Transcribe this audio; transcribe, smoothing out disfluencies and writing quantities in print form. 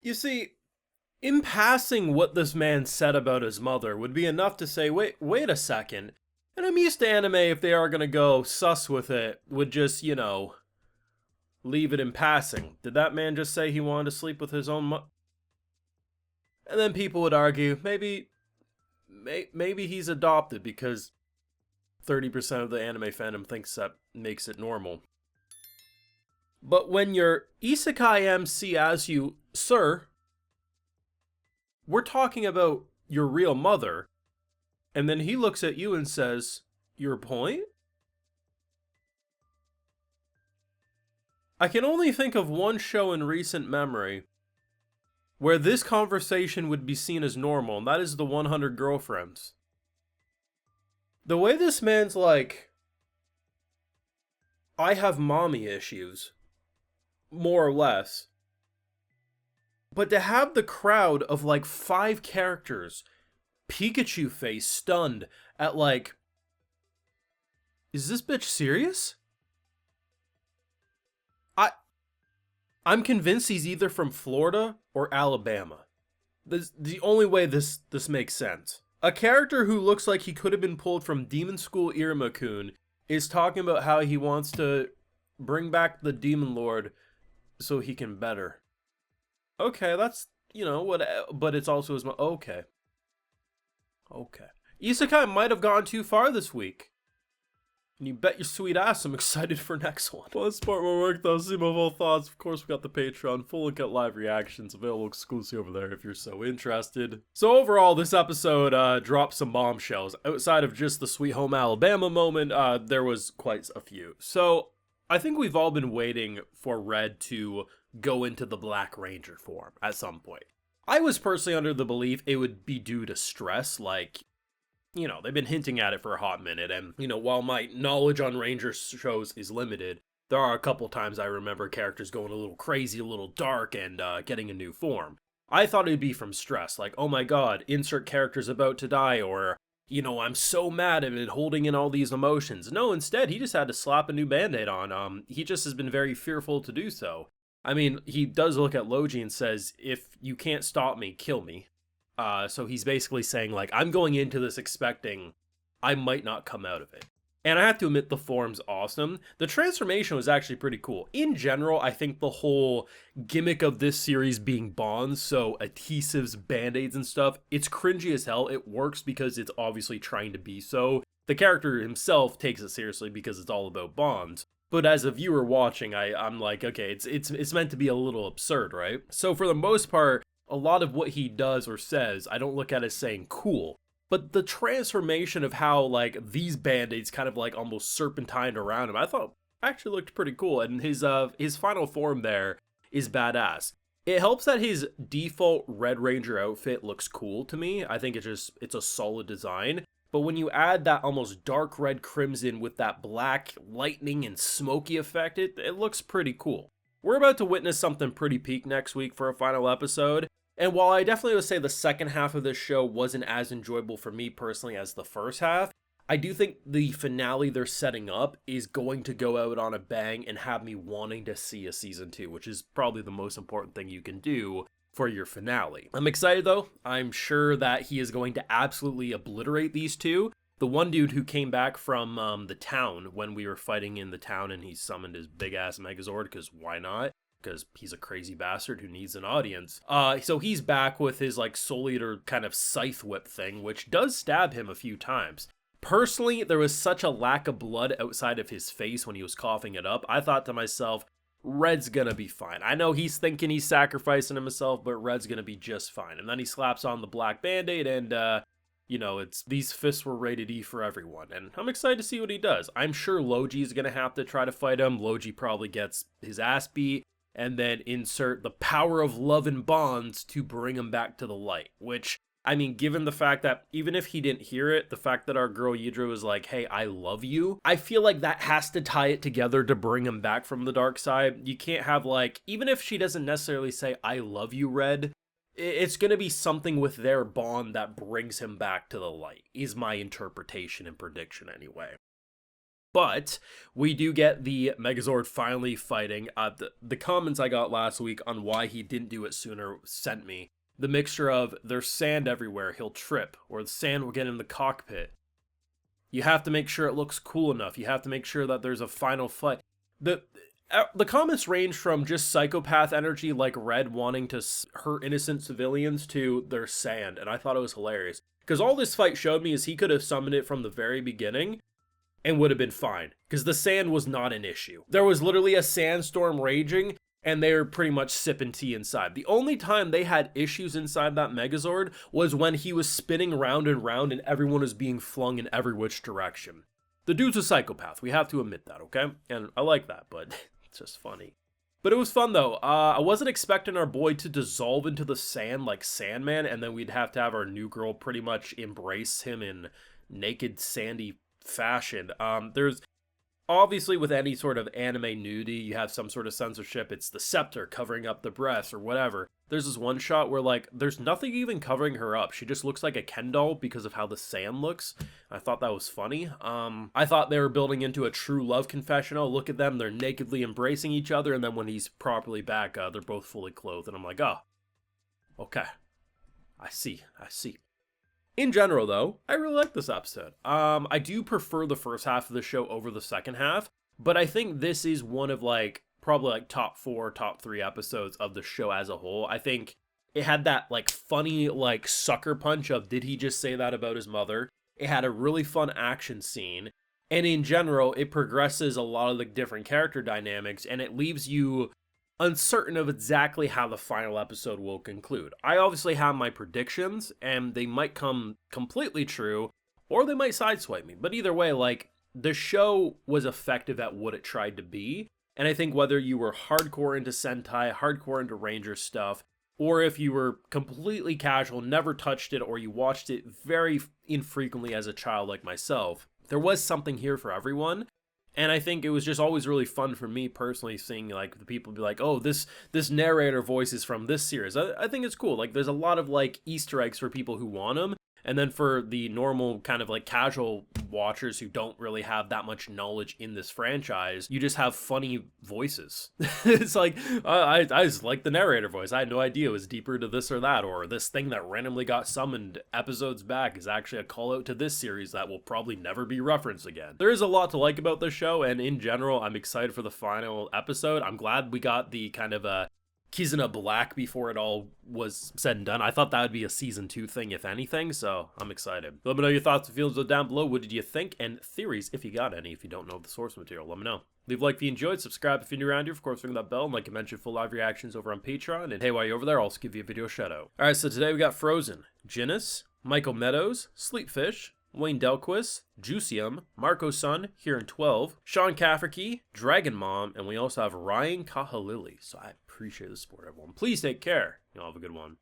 You see, in passing, what this man said about his mother would be enough to say, wait a second. And I'm used to anime, if they are gonna go sus with it, would just, leave it in passing. Did that man just say he wanted to sleep with his own And then people would argue, maybe he's adopted because 30% of the anime fandom thinks that makes it normal. But when your Isekai MC asks you, sir, we're talking about your real mother, and then he looks at you and says, your point? I can only think of one show in recent memory where this conversation would be seen as normal, and that is the 100 Girlfriends. The way this man's like, I have mommy issues, more or less. But to have the crowd of like 5 characters, Pikachu face stunned at like, is this bitch serious? I'm convinced he's either from Florida or Alabama. This the only way this makes sense. A character who looks like he could have been pulled from Demon School Iruma-kun is talking about how he wants to bring back the Demon Lord so he can better. Okay, that's, what, but it's also his okay. Okay. Isekai might have gone too far this week. And you bet your sweet ass I'm excited for next one. Well, that's part of my work though. See my full thoughts. Of course, we got the Patreon, full look at live reactions, available exclusively over there if you're so interested. So overall, this episode dropped some bombshells. Outside of just the Sweet Home Alabama moment, there was quite a few. So I think we've all been waiting for Red to go into the Black Ranger form at some point. I was personally under the belief it would be due to stress, like, they've been hinting at it for a hot minute, and, while my knowledge on Ranger shows is limited, there are a couple times I remember characters going a little crazy, a little dark, and getting a new form. I thought it'd be from stress, like, oh my god, insert character's about to die, or, I'm so mad at it, holding in all these emotions. No, instead, he just had to slap a new band-aid on. He just has been very fearful to do so. I mean, he does look at Logi and says, if you can't stop me, kill me. So he's basically saying, like, I'm going into this expecting I might not come out of it. And I have to admit, the form's awesome. The transformation was actually pretty cool. In general, I think the whole gimmick of this series being bonds, so adhesives, band-aids and stuff, it's cringy as hell. It works because it's obviously trying to be so. The character himself takes it seriously because it's all about bonds. But as a viewer watching, I'm like, okay, it's meant to be a little absurd, right? So for the most part, a lot of what he does or says, I don't look at as saying cool. But the transformation of how, like, these band-aids kind of, like, almost serpentined around him, I thought actually looked pretty cool. And his final form there is badass. It helps that his default Red Ranger outfit looks cool to me. I think it's a solid design. But when you add that almost dark red crimson with that black lightning and smoky effect, it looks pretty cool. We're about to witness something pretty peak next week for a final episode. And while I definitely would say the second half of this show wasn't as enjoyable for me personally as the first half, I do think the finale they're setting up is going to go out on a bang and have me wanting to see a season 2, which is probably the most important thing you can do for your finale. I'm excited though. I'm sure that he is going to absolutely obliterate these two. The one dude who came back from the town when we were fighting in the town and he summoned his big ass Megazord, because why not? Because he's a crazy bastard who needs an audience. So he's back with his like Soul Eater kind of scythe whip thing, which does stab him a few times. Personally, there was such a lack of blood outside of his face when he was coughing it up. I thought to myself, Red's gonna be fine. I know he's thinking he's sacrificing himself, but Red's gonna be just fine. And then he slaps on the black band-aid and, it's these fists were rated E for everyone. And I'm excited to see what he does. I'm sure Logi's gonna have to try to fight him. Logi probably gets his ass beat. And then insert the power of love and bonds to bring him back to the light. Which, I mean, given the fact that even if he didn't hear it, the fact that our girl Yidra was like, hey, I love you, I feel like that has to tie it together to bring him back from the dark side. You can't have like, even if she doesn't necessarily say, I love you, Red, it's going to be something with their bond that brings him back to the light, is my interpretation and prediction anyway. But we do get the Megazord finally fighting. The comments I got last week on why he didn't do it sooner sent me the mixture of there's sand everywhere, he'll trip, or the sand will get in the cockpit. You have to make sure it looks cool enough. You have to make sure that there's a final fight. The comments range from just psychopath energy like Red wanting to hurt innocent civilians to there's sand, and I thought it was hilarious. Because all this fight showed me is he could have summoned it from the very beginning and would have been fine, because the sand was not an issue. There was literally a sandstorm raging, and they were pretty much sipping tea inside. The only time they had issues inside that Megazord was when he was spinning round and round and everyone was being flung in every which direction. The dude's a psychopath, we have to admit that, okay? And I like that, but it's just funny. But it was fun though. I wasn't expecting our boy to dissolve into the sand like Sandman, and then we'd have to have our new girl pretty much embrace him in naked sandy fashion. There's obviously with any sort of anime nudity, you have some sort of censorship. It's the scepter covering up the breasts or whatever. There's this one shot where like there's nothing even covering her up. She just looks like a Ken doll because of how the sand looks. I thought that was funny. I thought they were building into a true love confessional. Look at them, they're nakedly embracing each other, and then when he's properly back, they're both fully clothed, and I'm like, oh, okay, I see. In general, though, I really like this episode. I do prefer the first half of the show over the second half, but I think this is one of, like, probably, like, top 4, top 3 episodes of the show as a whole. I think it had that, like, funny, like, sucker punch of, did he just say that about his mother? It had a really fun action scene, and in general, it progresses a lot of the different character dynamics, and it leaves you uncertain of exactly how the final episode will conclude. I obviously have my predictions, and they might come completely true, or they might sideswipe me. But either way, like, the show was effective at what it tried to be, and I think whether you were hardcore into Sentai, hardcore into Ranger stuff, or if you were completely casual, never touched it, or you watched it very infrequently as a child like myself, there was something here for everyone. And I think it was just always really fun for me personally seeing like the people be like, oh, this narrator voice is from this series. I think it's cool. Like there's a lot of like Easter eggs for people who want them. And then for the normal kind of like casual watchers who don't really have that much knowledge in this franchise, you just have funny voices. It's like, I just like the narrator voice. I had no idea it was deeper to this or that, or this thing that randomly got summoned episodes back is actually a call out to this series that will probably never be referenced again. There is a lot to like about this show, and in general, I'm excited for the final episode. I'm glad we got the kind of Kizuna Black before it all was said and done. I thought that would be a season 2 thing, if anything, so I'm excited. Let me know your thoughts and feelings down below. What did you think? And theories, if you got any. If you don't know the source material, let me know. Leave a like if you enjoyed, subscribe if you're new around here, of course ring that bell, and like I mentioned, full live reactions over on Patreon, and hey, while you're over there, I'll also give you a video shout out. Alright, so today we got Frozen, Jinnis, Michael Meadows, Sleepfish, Wayne Delquist, Juicium, Marco's son, here in 12, Sean Cafferkey, Dragon Mom, and we also have Ryan Kahalili. So I appreciate the support, everyone. Please take care. Y'all have a good one.